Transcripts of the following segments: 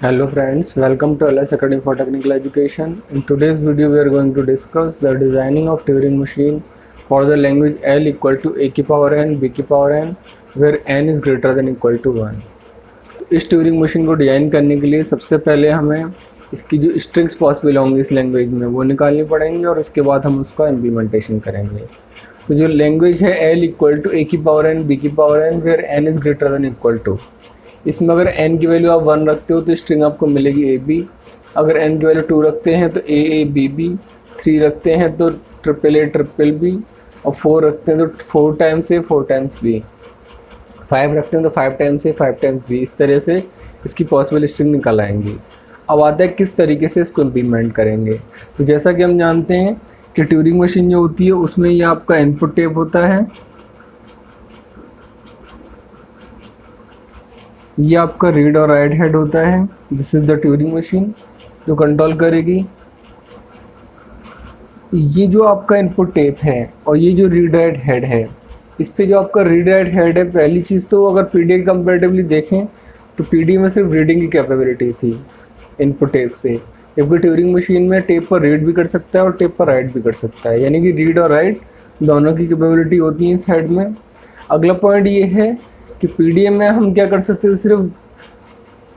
Hello friends, welcome to LS Academy for Technical Education. In today's video we are going to discuss the designing of Turing machine for the language L equal to a की power n, b की power n, where n is greater than equal to 1. इस Turing machine को design करने के लिए सबसे पहले हमें इसकी जो स्ट्रिंग्स पॉसिबल होंगी इस लैंग्वेज में वो निकालनी पड़ेंगी और उसके बाद हम उसका इम्प्लीमेंटेशन करेंगे। तो जो लैंग्वेज है L इक्वल टू ए की पावर n, b की power n, where n is greater than equal to. इसमें अगर n की वैल्यू आप 1 रखते हो तो स्ट्रिंग आपको मिलेगी ए बी, अगर n की वैल्यू 2 रखते हैं तो ए बी बी, 3 रखते हैं तो ट्रिपल बी, और 4 रखते हैं तो 4 टाइम्स ए 4 टाइम्स बी, 5 रखते हैं तो 5 टाइम्स ए 5 टाइम्स बी। इस तरह से इसकी पॉसिबल स्ट्रिंग निकल आएंगी। अब आता है किस तरीके से इसको इम्प्लीमेंट करेंगे। तो जैसा कि हम जानते हैं कि ट्यूरिंग मशीन जो होती है उसमें ये आपका इनपुट टेप होता है, ये आपका रीड और राइट हेड होता है। This is the Turing machine जो कंट्रोल करेगी। ये जो आपका इनपुट टेप है और ये जो रीड राइट हेड है, इस पे जो आपका रीड राइट हेड है, पहली चीज़ तो अगर पीडी के कंपेरेटिवली देखें तो पीडी में सिर्फ रीडिंग की कैपेबिलिटी थी इनपुट टेप से, जबकि ट्यूरिंग मशीन में टेप पर रीड भी कर सकता है और टेप पर राइट भी कर सकता है, यानी कि रीड और राइट दोनों की कैपेबिलिटी होती है इस हेड में। अगला पॉइंट ये है कि पीडीएम में हम क्या कर सकते थे, सिर्फ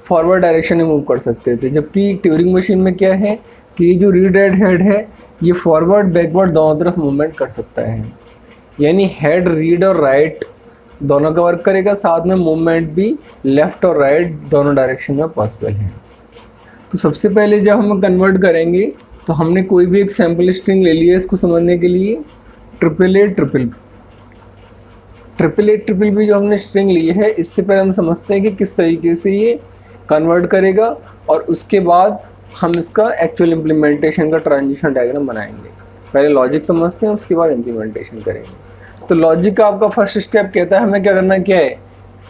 फॉरवर्ड डायरेक्शन में मूव कर सकते थे, जबकि ट्यूरिंग मशीन में क्या है कि ये जो रीड राइट हेड है ये फॉरवर्ड बैकवर्ड दोनों तरफ मूवमेंट कर सकता है, यानी हेड रीड और राइट दोनों का वर्क करेगा, साथ में मूवमेंट भी लेफ़्ट और राइट दोनों डायरेक्शन में पॉसिबल है। तो सबसे पहले जब हम कन्वर्ट करेंगे तो हमने कोई भी एक सैम्पल स्ट्रिंग ले लिया इसको समझने के लिए, ट्रिपल बी जो हमने स्ट्रिंग ली है, इससे पहले हम समझते हैं कि किस तरीके से ये कन्वर्ट करेगा और उसके बाद हम इसका एक्चुअल इम्प्लीमेंटेशन का ट्रांजिशन डायग्राम बनाएंगे। पहले लॉजिक समझते हैं, उसके बाद इम्प्लीमेंटेशन करेंगे। तो लॉजिक का आपका फर्स्ट स्टेप कहता है हमें क्या करना क्या है,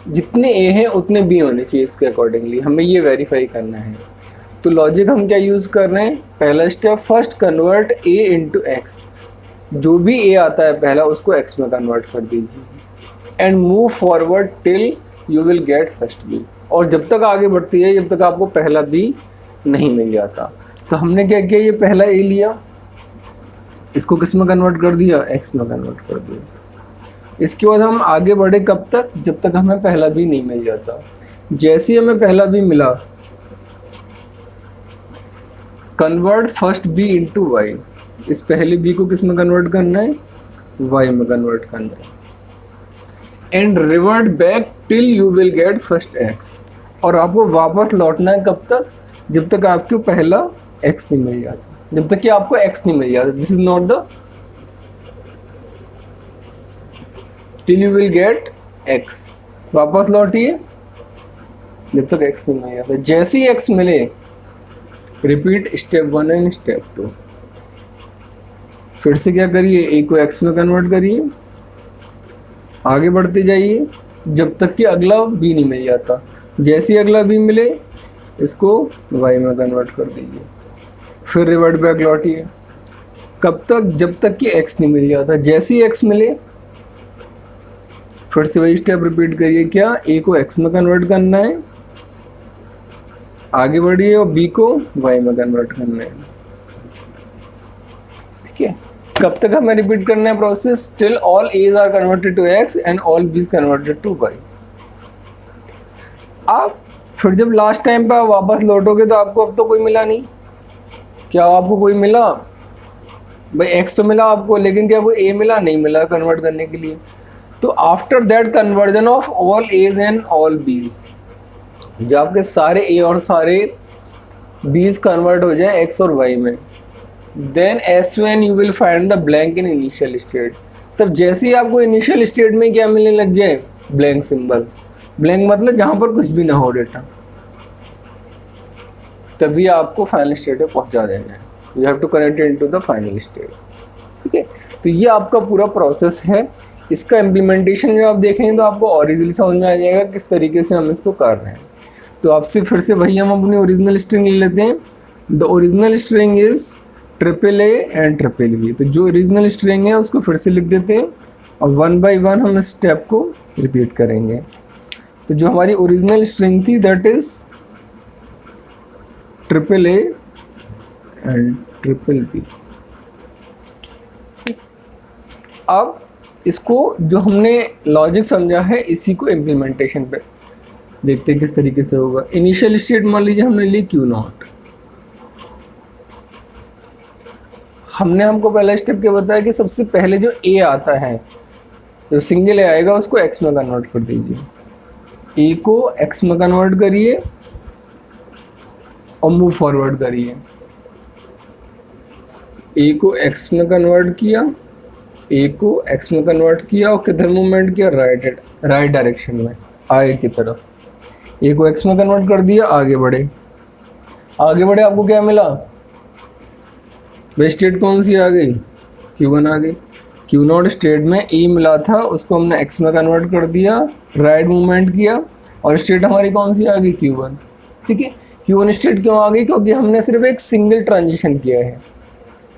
जितने ए हैं उतने बी होने चाहिए, इसके अकॉर्डिंगली हमें ये वेरीफाई करना है। तो लॉजिक हम क्या यूज़ कर रहे हैं, पहला स्टेप फर्स्ट कन्वर्ट ए इंटू एक्स, जो भी ए आता है पहला उसको एक्स में कन्वर्ट कर दीजिए, and move forward till you will get first b, और जब तक आगे बढ़ती है जब तक आपको पहला बी नहीं मिल जाता। तो हमने क्या किया, ये पहला ए लिया, इसको किस में कन्वर्ट कर दिया, एक्स में कन्वर्ट कर दिया। इसके बाद हम आगे बढ़े कब तक, जब तक हमें पहला बी नहीं मिल जाता। जैसे ही हमें पहला बी मिला, convert first b into y, इस पहले बी को किस में कन्वर्ट करना है, वाई में कन्वर्ट करना है, and revert back till you will get first x, और आपको वापस लौटना है कब तक, जब तक आपको पहला एक्स नहीं मिल जाता, जब तक कि आपको एक्स नहीं मिल जाता। This is not the till you will get x, वापस लौटिए जब तक एक्स नहीं मिल जाता। जैसे ही एक्स मिले रिपीट स्टेप 1 एंड स्टेप 2, फिर से क्या करिए, ए को एक्स में कन्वर्ट करिए, आगे बढ़ते जाइए जब तक कि अगला बी नहीं मिल जाता। जैसे ही अगला बी मिले इसको वाई में कन्वर्ट कर दीजिए, फिर रिवर्ट बैक लौटिए, कब तक, जब तक कि एक्स नहीं मिल जाता। जैसे ही एक्स मिले फिर से वही स्टेप रिपीट करिए, क्या, ए को एक्स में कन्वर्ट करना है, आगे बढ़िए और बी को वाई में कन्वर्ट करना है। ठीक है, कब तक हमें रिपीट करना है process, till all a's are converted to x and all b's converted to y. आप फिर जब लास्ट टाइम पे आप वापस लौटोगे तो आपको अब तो कोई मिला नहीं, क्या आपको कोई मिला भाई, एक्स तो मिला आपको, लेकिन क्या कोई ए मिला, नहीं मिला कन्वर्ट करने के लिए। तो after that conversion of all a's and all b's, जब आपके सारे ए और सारे बीज कन्वर्ट हो जाए एक्स और वाई में, then as when you will find the blank in initial state, तब जैसे ही आपको इनिशियल स्टेट में क्या मिलने लग जाए, ब्लैंक सिंबल, ब्लैंक मतलब जहाँ पर कुछ भी ना हो डेटा, तभी आपको फाइनल स्टेट में पहुँचा देना है। You have to connect into the final state. ठीक है, तो ये आपका पूरा प्रोसेस है। इसका इम्प्लीमेंटेशन जो आप देखेंगे तो आपको ओरिजिनली समझ में आ जाएगा किस तरीके से हम इसको कर रहे हैं। तो आपसे फिर से वही हम अपनी ओरिजिनल स्ट्रिंग ले लेते हैं। The original string is triple a and triple b. तो जो ओरिजिनल स्ट्रिंग है उसको फिर से लिख देते हैं और 1 बाय 1 हम इस स्टेप को रिपीट करेंगे। तो जो हमारी ओरिजिनल स्ट्रिंग थी that is triple a and triple b. अब इसको जो हमने लॉजिक समझा है इसी को इम्प्लीमेंटेशन पे देखते हैं किस तरीके से होगा। इनिशियल स्टेट मान लीजिए हमने ली क्यू नॉट। हमको पहला स्टेप क्या बताया कि सबसे पहले जो ए आता है, जो सिंगल ए आएगा उसको एक्स में कन्वर्ट कर दीजिए। ए को एक्स में कन्वर्ट करिए और मूव फॉरवर्ड करिए। ए को एक्स में कन्वर्ट किया, ए को एक्स में कन्वर्ट किया और किधर मूवमेंट किया, राइट डायरेक्शन में, आगे की तरफ। ए को एक्स में कन्वर्ट कर दिया, आगे बढ़े। आपको क्या मिला, वे स्टेट कौन सी आ गई, Q1 आ गई। क्यू नॉट स्टेट में ए मिला था, उसको हमने एक्स में कन्वर्ट कर दिया, राइट मूवमेंट किया और स्टेट हमारी कौन सी आ गई, Q1। ठीक है, Q1 स्टेट क्यों आ गई, क्योंकि हमने सिर्फ एक सिंगल ट्रांजिशन किया है,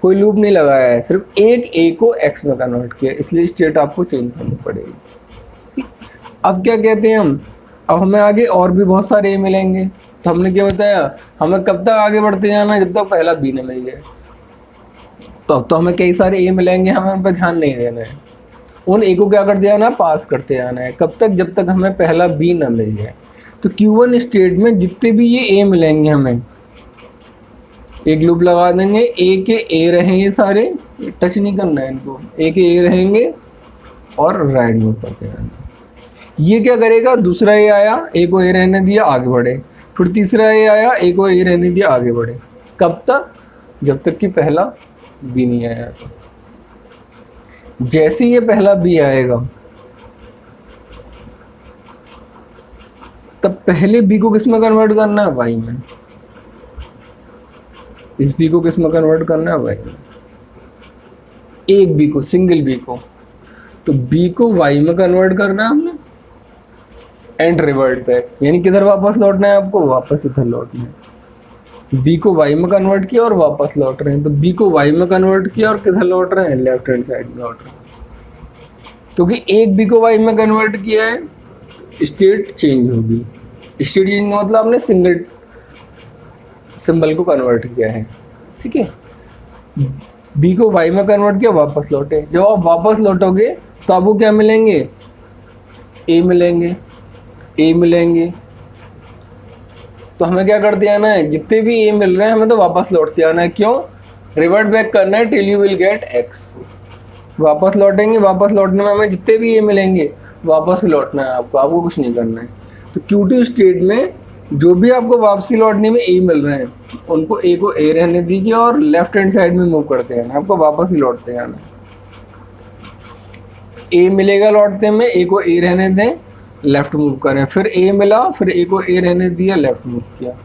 कोई लूप नहीं लगाया है, सिर्फ एक ए को एक्स में कन्वर्ट किया, इसलिए स्टेट आपको चेंज करनी पड़ेगी। ठीक, अब क्या कहते हैं हम, अब हमें आगे और भी बहुत सारे ए मिलेंगे। तो हमने क्या बताया, हमें कब तक आगे बढ़ते जाना है, जब तक पहला बी न मिल जाए। तो अब तो हमें कई सारे ए मिलेंगे, हमें उन पर ध्यान नहीं देना है, उन ए को क्या करते जाना है, पास करते जाना है। कब तक, जब तक हमें पहला बी न मिल जाए। तो Q1 स्टेट में जितने भी ये ए मिलेंगे हमें एक लूप लगा देंगे, ए के ए रहेंगे सारे, टच नहीं करना है इनको, ए के ए रहेंगे और राइट मूव करते जाना। ये क्या करेगा, दूसरा ए आया, ए को ए रहने दिया, आगे बढ़े। फिर तीसरा ए आया, ए को ए रहने दिया, आगे बढ़े। कब तक, जब तक कि पहला बी नहीं आया। जैसे ये पहला बी आएगा तब पहले बी को किस में कन्वर्ट करना है, वाई में। इस बी को किस में कन्वर्ट करना है, वाई में। एक बी को, सिंगल बी को, तो बी को वाई में कन्वर्ट करना है हमने एंड रिवर्ट बैक, यानी किधर वापस लौटना है आपको, वापस इधर लौटना है। बी को वाई में कन्वर्ट किया और वापस लौट रहे हैं, तो बी को वाई में कन्वर्ट किया और किधर लौट रहे हैं, लेफ्ट हैंड साइड में लौट रहे हैं। क्योंकि एक बी को वाई में कन्वर्ट किया है, स्टेट चेंज होगी। स्टेट चेंज का मतलब आपने सिंगल सिंबल को कन्वर्ट किया है। ठीक है, बी को वाई में कन्वर्ट किया, वापस लौटे। जब आप वापस लौटोगे तो आपको क्या मिलेंगे, ए मिलेंगे, ए मिलेंगे। तो हमें क्या करते आना है, जितने भी ए मिल रहे हैं हमें तो वापस लौटते आना है। क्यों, रिवर्ट बैक करना है till you will get x. वापस लौटेंगे, वापस लौटने में हमें जितने भी ए मिलेंगे वापस लौटना है आपको कुछ नहीं करना है। तो Q2 स्टेट में जो भी आपको वापसी लौटने में ए मिल रहे हैं उनको ए को ए रहने दीजिए और लेफ्ट हैंड साइड में मूव करते हैं, आपको वापस ही लौटते आना है। ए मिलेगा लौटते में, ए को ए रहने दें, लेफ्ट मूव करें, फिर ए मिला, फिर ए को ए रहने दिया, लेफ्ट मूव किया।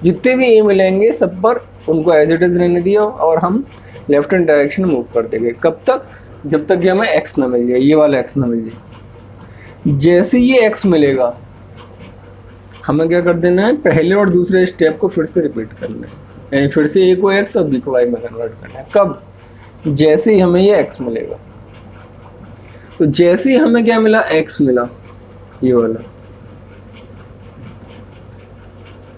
जितने भी ए मिलेंगे सब पर उनको एज इट इज रहने दिया और हम लेफ्ट हैंड डायरेक्शन मूव कर देंगे। कब तक, जब तक कि हमें एक्स ना मिल जाए, ये वाला एक्स ना मिल जाए। जैसे ये एक्स मिलेगा हमें क्या कर देना है, पहले और दूसरे स्टेप को फिर से रिपीट करना है, यानी फिर से ए को एक्स और बी को वाई में कन्वर्ट करना है। कब, जैसे ही हमें ये एक्स मिलेगा। तो जैसे ही हमें क्या मिला, एक्स मिला, ये वाला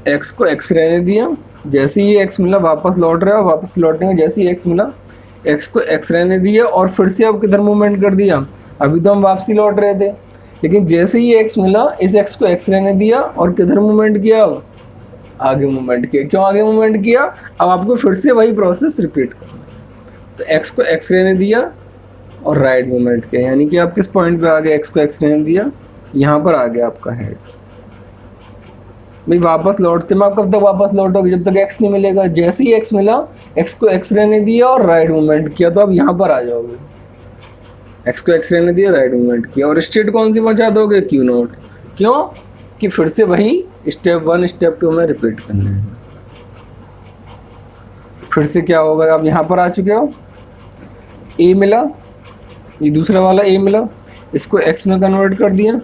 एक्स को एक्स रहने दिया। जैसे ही एक्स मिला वापस लौट रहा है, वापस लौटेंगे। जैसे ही एक्स मिला एक्स को एक्स रहने दिया और फिर से अब किधर मूवमेंट कर दिया, अभी तो हम वापसी लौट रहे थे, लेकिन जैसे ही एक्स मिला इस एक्स को एक्स रहने दिया और किधर मूवमेंट किया, आगे मूवमेंट किया। क्यों आगे मूवमेंट किया, अब आपको फिर से वही प्रोसेस रिपीट करना। तो एक्स को एक्स रहने दिया और राइट मूवमेंट किया, यानी कि आप किस पॉइंट पे आ गए, एक्स को एक्स रहने दिया, यहाँ पर आ गया आपका हेड। भाई वापस लौटते में आप कब तक वापस लौटोगे, जब तक एक्स नहीं मिलेगा। जैसे ही एक्स मिला एक्स को एक्स रहने दिया और राइट मूवमेंट किया, तो आप यहाँ पर आ जाओगे। एक्स को एक्स रहने दिया, राइट मूवमेंट किया और स्टेट कौन सी बचा दोगे, क्यू नोट। क्यों कि फिर से वही स्टेप 1 स्टेप 2 में रिपीट करना है। फिर से क्या होगा, आप यहाँ पर आ चुके हो, ए मिला, ये दूसरा वाला ए मिला, इसको एक्स में कन्वर्ट कर दिया,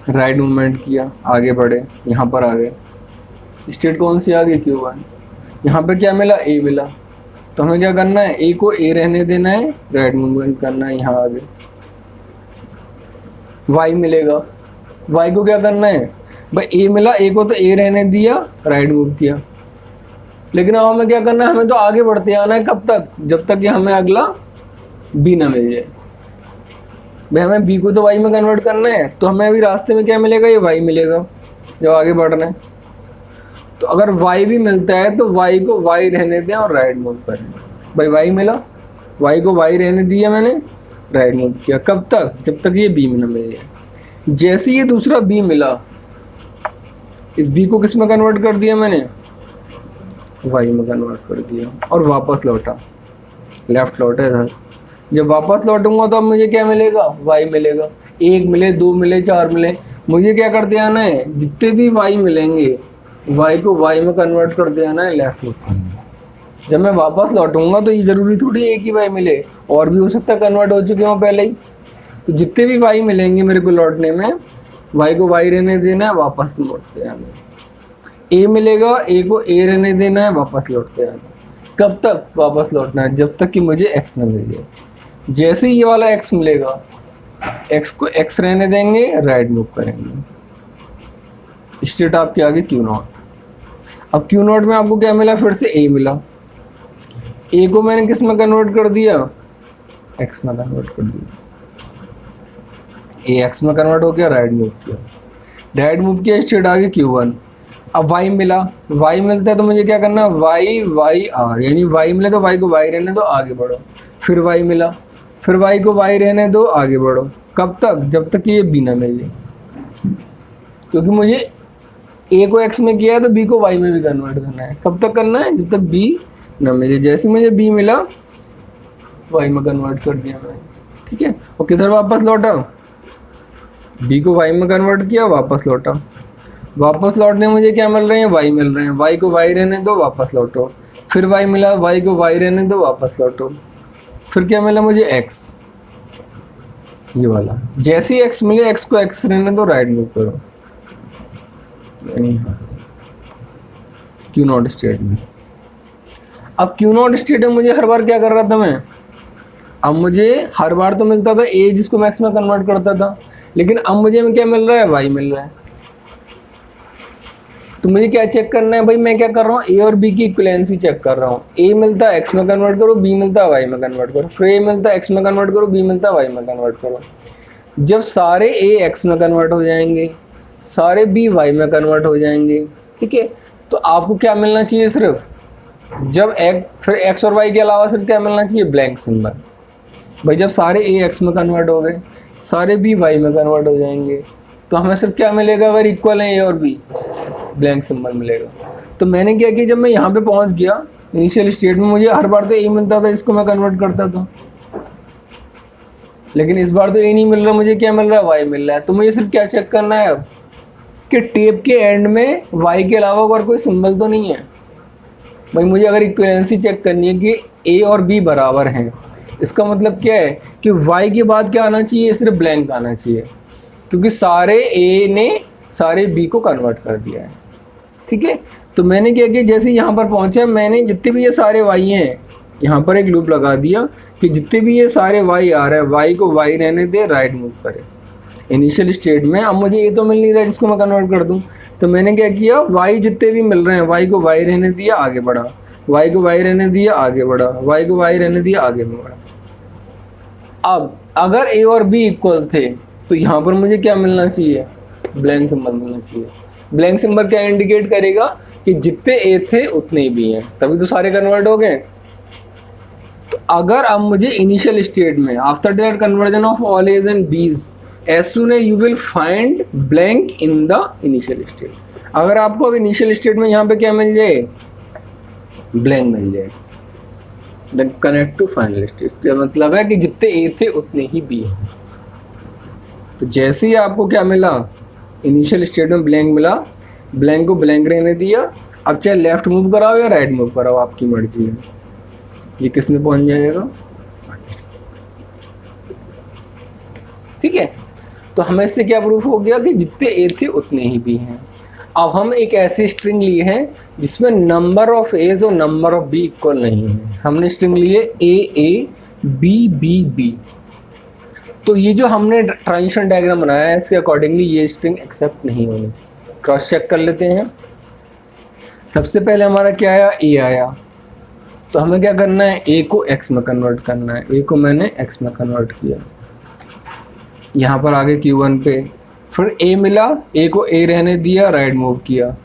राइट मूवमेंट किया, आगे बढ़े, यहाँ पर आ गए। स्टेट कौन सी आ गई, Q1। यहाँ पे क्या मिला, ए मिला, तो हमें क्या करना है, ए को ए रहने देना है, राइट मूवमेंट करना है, यहाँ आगे। वाई मिलेगा, वाई को क्या करना है, भाई ए मिला, ए को तो ए रहने दिया, राइट मूव किया। लेकिन अब हमें क्या करना है, हमें तो आगे बढ़ते आना है। कब तक? जब तक कि हमें अगला बी ना मिल जाए। भाई हमें बी को तो वाई में कन्वर्ट करना है, तो हमें अभी रास्ते में क्या मिलेगा, ये वाई मिलेगा जब आगे बढ़ रहे हैं। तो अगर वाई भी मिलता है तो वाई को वाई रहने दें और राइट मूव करें। भाई वाई मिला, वाई को वाई रहने दिया मैंने, राइट मूव किया। कब तक? जब तक ये बी में ना मिल जाए। जैसे ये दूसरा बी मिला, इस बी को किस में कन्वर्ट कर दिया मैंने, वाई में कन्वर्ट कर दिया और वापस लौटा, लेफ्ट लौटा इधर। जब वापस लौटूंगा तो अब मुझे क्या मिलेगा, वाई मिलेगा। एक मिले, दो मिले, चार मिले, मुझे क्या करते आना है, जितने भी वाई मिलेंगे वाई को वाई में कन्वर्ट कर दे आना है, लेफ्ट लूप। जब मैं वापस लौटूंगा तो ये जरूरी थोड़ी एक ही वाई मिले, और भी हो सकता है कन्वर्ट हो चुके हों पहले ही। तो जितने भी वाई मिलेंगे मेरे को लौटने में, वाई को वाई रहने देना है, वापस लौटते आना। ए मिलेगा, ए को ए रहने देना है, वापस लौटते आना। कब तक वापस लौटना है? जब तक कि मुझे एक्स ना मिल जाए। जैसे ही ये वाला एक्स मिलेगा, एक्स को एक्स रहने देंगे, राइट मूव करेंगे। स्टेट आपके आगे क्यू नॉट। अब क्यू नॉट में आपको क्या मिला, फिर से ए मिला। ए को मैंने किस में कन्वर्ट कर दिया, एक्स में कन्वर्ट कर दिया। ए एक्स में कन्वर्ट हो गया, राइट मूव किया, राइट मूव किया, स्टेट आगे Q1। अब वाई मिला, वाई मिलता है तो मुझे क्या करना, वाई वाई आर, यानी वाई मिले तो वाई को वाई रहने दो, आगे बढ़ो। फिर वाई मिला, फिर वाई को वाई रहने दो, आगे बढ़ो। कब तक? जब तक ये बी ना मिल जाए। क्योंकि मुझे ए को एक्स में किया है तो बी को वाई में भी कन्वर्ट करना है। कब तक करना है? जब तक बी ना मिले। जैसे मुझे बी मिला, वाई में कन्वर्ट कर दिया मैंने, ठीक है। और किधर वापस लौटा, बी को वाई में कन्वर्ट किया, वापस लौटा। वापस लौटने मुझे क्या मिल रहे हैं, वाई मिल रहे हैं। वाई को वाई रहने दो, वापस लौटो। फिर वाई मिला, वाई को वाई रहने दो, वापस लौटो। फिर क्या मिला मुझे, एक्स, ये वाला। जैसे ही एक्स मिले, एक्स को एक्स रहने दो, राइट मूव करो, क्यू नॉट स्टेट में। अब क्यू नॉट स्टेट में मुझे हर बार क्या कर रहा था मैं, अब मुझे हर बार तो मिलता था ए, जिसको मैं एक्स में कन्वर्ट करता था, लेकिन अब मुझे क्या मिल रहा है, वाई मिल रहा है। तो मुझे क्या चेक करना है भाई, मैं क्या कर रहा हूँ, ए और बी की इक्विवेलेंसी चेक कर रहा हूँ। ए मिलता है एक्स में कन्वर्ट करो, बी मिलता है वाई में कन्वर्ट करो। फिर ए मिलता है एक्स में कन्वर्ट करो, बी मिलता है वाई में कन्वर्ट करो। जब सारे ए एक्स में कन्वर्ट हो जाएंगे, सारे बी वाई में कन्वर्ट हो जाएंगे, ठीक है। तो आपको क्या मिलना चाहिए, सिर्फ जब फिर एक्स और वाई के अलावा सिर्फ क्या मिलना चाहिए, ब्लैंक सिंबल। भाई जब सारे ए एक्स में कन्वर्ट हो गए, सारे बी वाई में कन्वर्ट हो जाएंगे, तो हमें सिर्फ क्या मिलेगा, अगर इक्वल है ए और बी, ब्लैंक सिंबल मिलेगा। तो मैंने क्या किया, जब मैं यहाँ पे पहुँच गया इनिशियल स्टेट में, मुझे हर बार तो ए मिलता था, इसको मैं कन्वर्ट करता था। लेकिन इस बार तो ए नहीं मिल रहा, मुझे क्या मिल रहा है, वाई मिल रहा है। तो मुझे सिर्फ क्या चेक करना है अब, कि टेप के एंड में वाई के अलावा और कोई सिंबल तो नहीं है। भाई मुझे अगर इक्विवेलेंसी चेक करनी है कि ए और बी बराबर हैं, इसका मतलब क्या है कि वाई के बाद क्या आना चाहिए, सिर्फ ब्लैंक आना चाहिए, क्योंकि सारे ए ने सारे बी को कन्वर्ट कर दिया है, ठीक है। तो मैंने क्या किया, जैसे यहाँ पर पहुँचा, मैंने जितने भी ये सारे वाई हैं, यहाँ पर एक लूप लगा दिया कि जितने भी ये सारे वाई आ रहे हैं, वाई को वाई रहने दे, राइट मूव करे इनिशियल स्टेट में। अब मुझे ए तो मिल नहीं रहा है जिसको मैं कन्वर्ट कर दूँ, तो मैंने क्या किया, वाई जितने भी मिल रहे हैं, वाई को वाई रहने दिया, आगे बढ़ा, वाई को वाई रहने दिया, आगे बढ़ा, वाई को वाई रहने दिया, आगे बढ़ा। अब अगर ए और बी इक्वल थे तो यहाँ पर मुझे क्या मिलना चाहिए, ब्लैंक सिंबल मिलना चाहिए। ब्लैंक सिंबल क्या इंडिकेट करेगा कि जितने ए थे उतने ही बी हैं, तभी तो सारे कन्वर्ट हो गए। तो अगर अब मुझे इनिशियल स्टेट में, after that conversion of all a's and b's, as soon as you will find blank in the initial state, अगर आपको अब इनिशियल स्टेट में यहाँ पे क्या मिल जाए, ब्लैंक मिल जाए, then connect to final state। इसका मतलब है कि जितने ए थे उतने ही बी हैं। तो जैसे ही आपको क्या मिला, इनिशियल स्टेट में ब्लैंक मिला, ब्लैंक को ब्लैंक रहने दिया। अब चाहे लेफ्ट मूव कराओ या राइट मूव कराओ, आपकी मर्जी है, ये किस में पहुंच जाएगा, ठीक है। तो हमें इससे क्या प्रूफ हो गया कि जितने ए थे उतने ही बी हैं। अब हम एक ऐसी स्ट्रिंग लिए हैं जिसमें नंबर ऑफ एज और नंबर ऑफ बी इक्वल नहीं है। हमने स्ट्रिंग लिए ए बी बी बी। तो ये जो हमने ट्रांजिशन डायग्राम बनाया है, इसके अकॉर्डिंगली ये स्ट्रिंग एक्सेप्ट नहीं होनी चाहिए। क्रॉस चेक कर लेते हैं। सबसे पहले हमारा क्या आया, ए आया, तो हमें क्या करना है, ए को एक्स में कन्वर्ट करना है। ए को मैंने एक्स में कन्वर्ट किया, यहाँ पर आगे Q1 पे, फिर ए मिला, ए को ए रहने दिया, राइट मूव किया।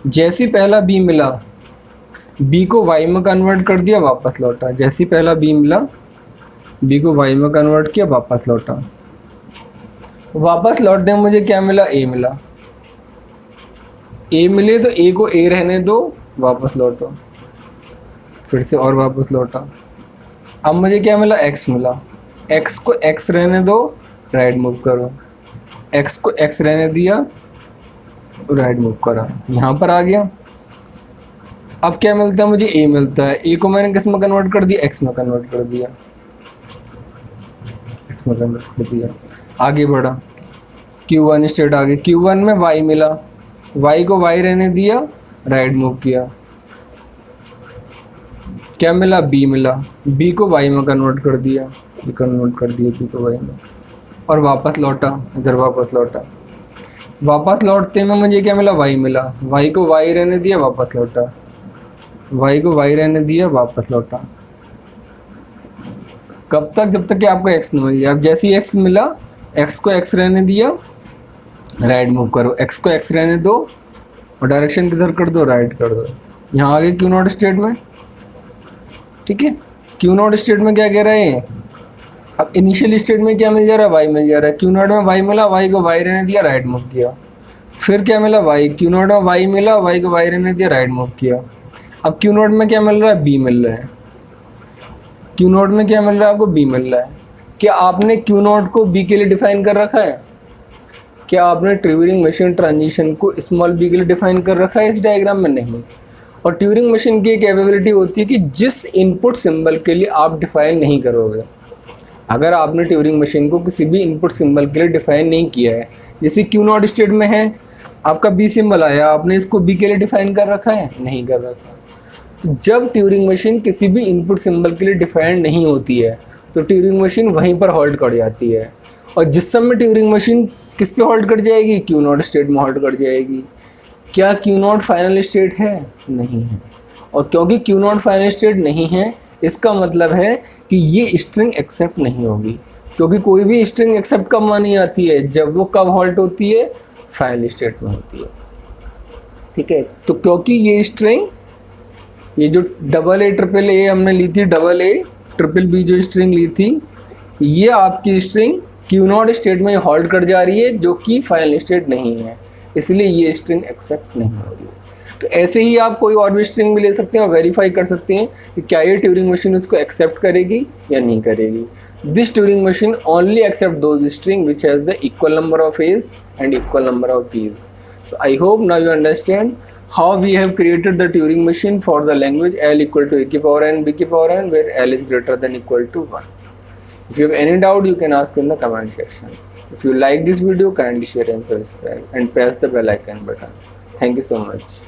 जैसे पहला बी मिला, बी को वाई में कन्वर्ट कर दिया, वापस लौटा। जैसे पहला बी मिला, बी को वाई में कन्वर्ट किया, वापस लौटा। वापस लौटने में मुझे क्या मिला, ए मिला। ए मिले तो ए को ए रहने दो, वापस लौटो, फिर से और वापस लौटा। अब मुझे क्या मिला, एक्स मिला। एक्स को एक्स रहने दो, राइट मूव करो। एक्स को एक्स रहने दिया, राइट मूव करा, यहाँ पर आ गया। अब क्या मिलता है मुझे, ए मिलता है। ए को मैंने किस में कन्वर्ट कर दिया, एक्स में कन्वर्ट कर दिया, एक्स में कन्वर्ट कर दिया। आगे बढ़ा, Q1 स्टेट आ गई। Q1 में वाई मिला, वाई को वाई रहने दिया, राइट मूव किया, क्या मिला, बी मिला। बी को वाई में कन्वर्ट कर दिया, कन्वर्ट कर दिया बी को वाई में, और वापस लौटा, इधर वापस लौटा। वापस लौटते में मुझे क्या मिला, वाई मिला। वाई को वाई रहने दिया, वापस लौटा। वाई को वाई रहने दिया, वापस लौटा। कब तक, जब तक कि आपको एक्स न मिल जाए। अब जैसे ही एक्स मिला, एक्स को एक्स रहने दिया, राइट मूव करो। एक्स को एक्स रहने दो और डायरेक्शन किधर कर दो, राइट कर दो। यहाँ आगे Q0 स्टेट में, ठीक है। Q0 स्टेट में क्या कह रहे हैं, अब इनिशियल स्टेट में क्या मिल जा रहा है, वाई मिल जा रहा है। Q0 में वाई मिला, वाई को वाई रहने दिया, राइट मूव किया। फिर क्या मिला, वाई। Q0 में वाई मिला, वाई को वाई रहने दिया, राइट मूव किया। अब Q0 में क्या मिल रहा है, बी मिल रहा है। Q0 में क्या मिल रहा है आपको, बी मिल रहा है। क्या आपने Q0 को बी के लिए डिफाइन कर रखा है? क्या आपने ट्यूरिंग मशीन ट्रांजिशन को स्मॉल बी के लिए डिफाइन कर रखा है इस डायग्राम में? नहीं। और ट्यूरिंग मशीन की एक कैपेबिलिटी होती है कि जिस इनपुट सिंबल के लिए आप डिफाइन नहीं करोगे, अगर आपने ट्यूरिंग मशीन को किसी भी इनपुट सिंबल के लिए डिफाइन नहीं किया है, जैसे Q0 स्टेट में है, आपका बी सिंबल आया, आपने इसको बी के लिए डिफाइन कर रखा है? नहीं कर रखा। तो जब ट्यूरिंग मशीन किसी भी इनपुट सिंबल के लिए डिफाइन नहीं होती है तो ट्यूरिंग मशीन वहीं पर होल्ड कर जाती है। और जिस समय ट्यूरिंग मशीन किस पे होल्ड कर जाएगी, Q0 स्टेट में होल्ड कर जाएगी। क्या Q0 फाइनल स्टेट है? नहीं है। और क्योंकि Q0 फाइनल स्टेट नहीं है, इसका मतलब है कि ये स्ट्रिंग एक्सेप्ट नहीं होगी, क्योंकि कोई भी स्ट्रिंग एक्सेप्ट कब मानी जाती है, जब वो कब होल्ड होती है, फाइनल स्टेट में होती है। ठीक है, तो क्योंकि ये स्ट्रिंग, ये जो AA ट्रिपल ए हमने ली थी, AA ट्रिपल बी जो स्ट्रिंग ली थी, ये आपकी स्ट्रिंग Q0 स्टेट में होल्ड कर जा रही है, जो कि फाइनल स्टेट नहीं है, इसलिए ये स्ट्रिंग एक्सेप्ट नहीं होगी। तो ऐसे ही आप कोई और भी स्ट्रिंग भी ले सकते हैं और वेरीफाई कर सकते हैं कि क्या ये ट्यूरिंग मशीन उसको एक्सेप्ट करेगी या नहीं करेगी। This Turing machine only accept those string which has the equal number of a's and equal number of b's. So I hope now you understand how we have created the Turing machine for the language L equal to a की power n b की power n, where L is greater than equal to 1. If you have any doubt, you can ask in the comment section. If you like this video, kindly share and subscribe and press the bell icon button. Thank you so much.